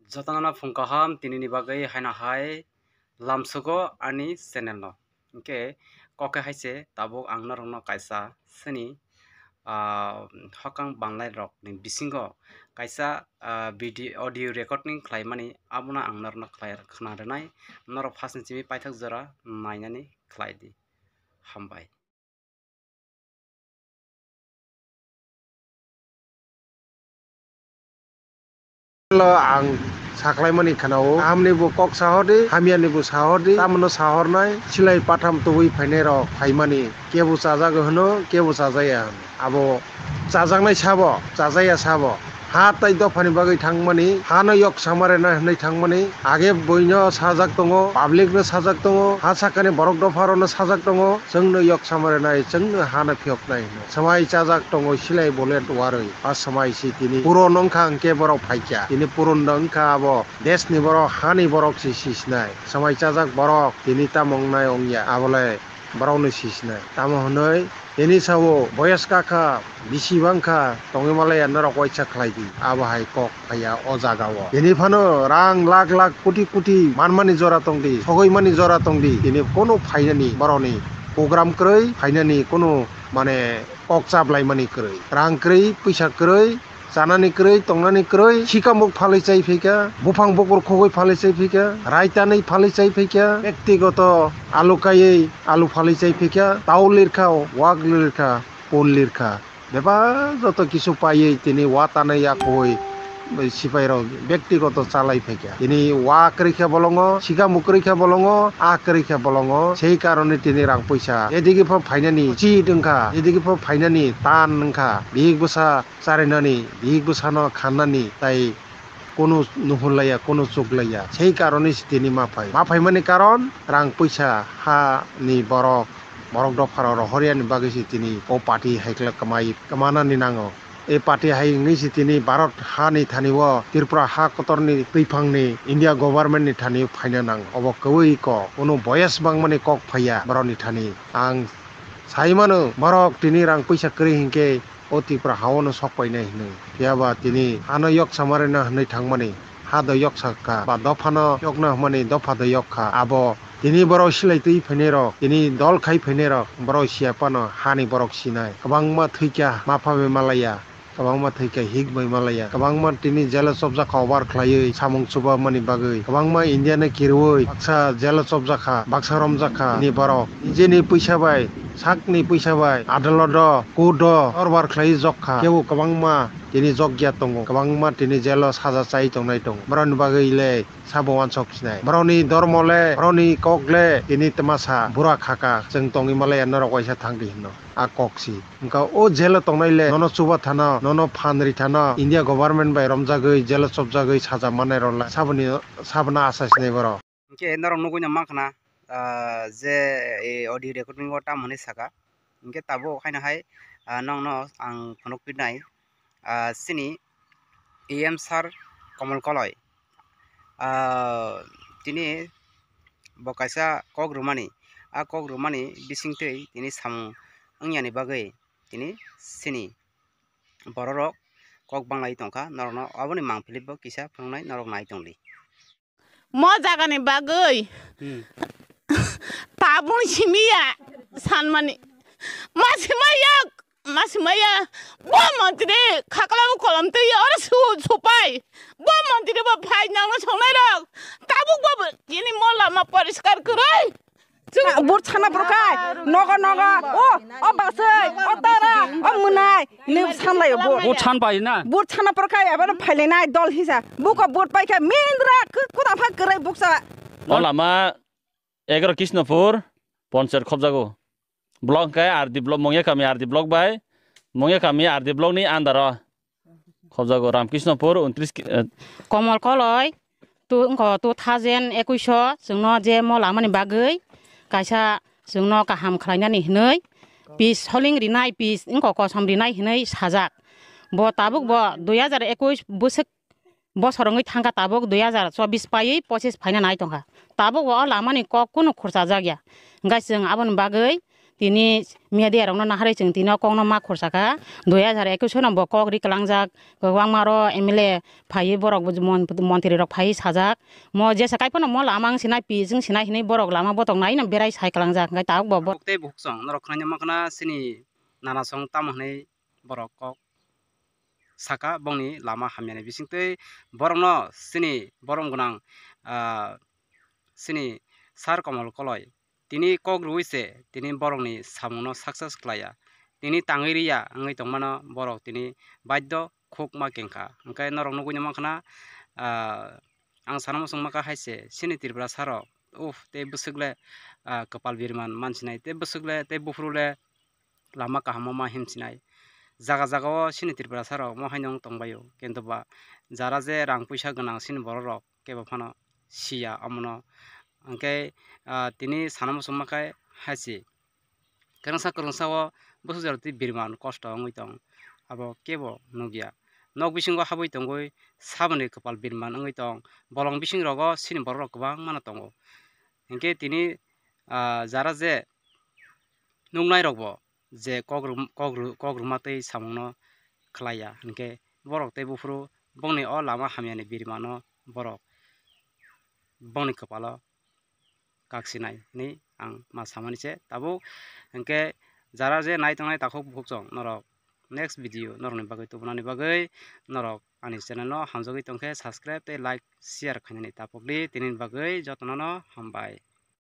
Jotana phungkaham tinini bagai haina hai lamsugo ani channel no ke koke haise tabuk angna rongno kaisa sini hokang banglai rok ni bisingo kaisa video audio recording khlaimani abuna angna rokno khlai khnarenai norok phasni chimi paithak jora nainani khlaidi hambai. Ang saklai mani khanao amni bu kok sahodi hamiani bu sahodi tamno sahornai silai patham tui phainai rok phaimani kebu chajago hono kebu chajaya abo chajangnai sabo chajaya sabo ha tai dofani bagai thangmani ha no yok samare na hnai thangmani age boino sajak tongo public no sajak tongo ha sakani borok dofaro no sajak tongo jengno yok samare nai jengno ha na phiok nai samai chajak tongo silai bolet waroi a samai si tini puro nongkha angke borok phaikya tini puron nongkha abo desh ni borok ha ni borok si sisnai samai chajak borok tini tamong nai ongya abole borok no sisnai tamo honoi ini sabo boyas kaka bisi bangka tongi malaya norok waisa khlaidi abo hai kok phaya o jagao ini phano rang lak lak koti koti manmani jora tongdi sogoi mani jora tongdi ini kono phainani boroni program kroi phainani kono mane kok chablai mani kroi rang kroi paisa kroi janani kroi tongnani kroi sikamuk phalai chai phika bufang bokor khogoi phalai chai phika raitani phalai chai phika ব্যক্তিগত আলু কাই আলু phalai chai phika taul lirkha wak lirkha pol lirkha beba joto kisu paiyei tini watanai akoi sipai rok ব্যক্তিগত চালাই phika tini wak rikha bolongo sikamuk rikha bolongo ak rikha bolongo sei karone tini rang paisa edige pho phainani chi dongkha edige pho phainani tan nongkha big busa charinani big busano khanani tai কোনো নুহুলাইয়া কোনো চুকলাইয়া সেই কারণে তিনি মাফাই মানে কারণ রাং পয়সা হা নি বরক দফার হরিয়ানি বাগিছি তিনি ও পার্টি হাইকলা কামানানি নাঙো এই পার্টি হাইংনি তিনি ভারত হা নি থানিব ত্রিপুরা হা কতরনি তৈফাংনি ইন্ডিয়া গভর্নমেন্টনি থানি ফাইনা নাং অব কই ক কোনো বয়স বাং মানে কক ফাইয়া বরনি থানি আং সাইমানো বরক তিনি রাং পয়সা করি হিংকে Tirpura hawono sokpainai hinui yaba tini hano yok samarena hnai thangmani ha do yok sakka ba dofano yokna hmani dofa do yokha abo tini borok silai tui phainai rok tini dol khai phainai rok borok siapano hani borok sinai kabangma thuikya mafabe malaya kabangma thuikya higbai malaya kabangma tini jela sobja khabar khlaiui samung chuba mani bagai kabangma india na kirwoi baksa jela sobja kha baksa romja kha ni borok jeni paisa bai sakni paisa bai adalodo kodo orbar khlai jokha kebu kabangma tini jogya tongo kabangma tini jelo saja chai tongnai tong boroni bagai le sabo wansok sinai boroni dormole boroni kokle tini tamasa bura khaka jeng tongi malaya norok waisa thangdi hinno a koksi engka o jelo tongnai le nono chuba thana nono phanri thana india government bai romjagoi jelo sobjagoi saja manai rola sabna asas nei boro Ke norok nugunya makna je audio recording o tam hone saka ingke tabo khaina hai nong no ang phonok pinai sini am sir Kamal Koloi tini bokaisa kok rumani a kok rumani bisingtei tini samung angyani bagai tini sini bororok kok banglai tongkha norok no aboni mangphilip bo kisa phangnai norok nai tongli mo jagani bagai tabung simia sanmani masimaya bo mantri khakalabu kolamte ora supai bo mantri bo phai nang songnai rok tabuk bo ini mola ma poriskar kurai bur chana prokai noga o basai o tara o munai ni sanlai bur chan pai na bur chana prokai abar phailena dol hisa buka bur paika mindra kuda pha kurai buksa lama 11 Kisnapur Poncer Khobjago blok kai ardi blok mongya kami ardi blok bai mongya kami ardi blok ni andara Khobjago Ramkishnapur 29 Kamal Koloi tu 2021 जोंनो जे मलामनि बागै कायसा जोंनो गाहाम खालायनानै हनै पिस हलिं रिनाय पिस इंको कसम रिनाय हनै साजाक ब Tabuk ब 2021 বছরঙ্গই থাঙ্গা তাবক 2024 পাই 25 ফাইনা নাই টঙ্কা তাবক ও লামানি ক কোন খরচা জাগিয়া গাইসং আবন বাগৈ tini media rong na hari chung tino kong no ma khorsa ka 2021 no bo kok ri kalangjak gwang maro MLA phai borok mantri rok phai sajak mo je sakai pono mo lamang sinai pi jing sinai hinai borok lama botok nai na berai sai kalangjak ngai ta bo te buksong norok khanya makna sini nana song tam hnei borok kok saka bongni lama hamyani bisingtei borok no sini borom gunang sini sar komal koloi tini kok ruise tini borok ni samung no success klaya tini tangi riya ngai tongmano borok tini baddo khok ma kengka angkai norok nugui makna ang sanamo song maka haise sini tirpura saro te busukle kapal birman mansinai te busukle te bufrule lama kahamo ma himsinai jaga jaga o sini tirpura saro mo hainong tongbayo kintu ba jara je rang puisa ganang sini borok kebo phano siya amono angkai tini sanamo song makai haisi kerangsa o busuk ti birman kosto ngui tong abo kebo nugya nok bisingo habui tongoi saboni kapal birman ngui tong bolong bising rogo sini borok kwbang mano tongo hingke tini jara je nungnai rokbo je kok rumatei samungno khlaya hingke borok tei bufru bongni o lama hamyani birmano borok bongni kapalo kaksinai ni ang ma samani che tabuk hingke jara je nai tongnai takok bukchong norok next video norokni bagui tubunani bagui norok ani channel no hamjagui tongkhe subscribe tei like share khainani tapokli tini bagui jotono no hambai।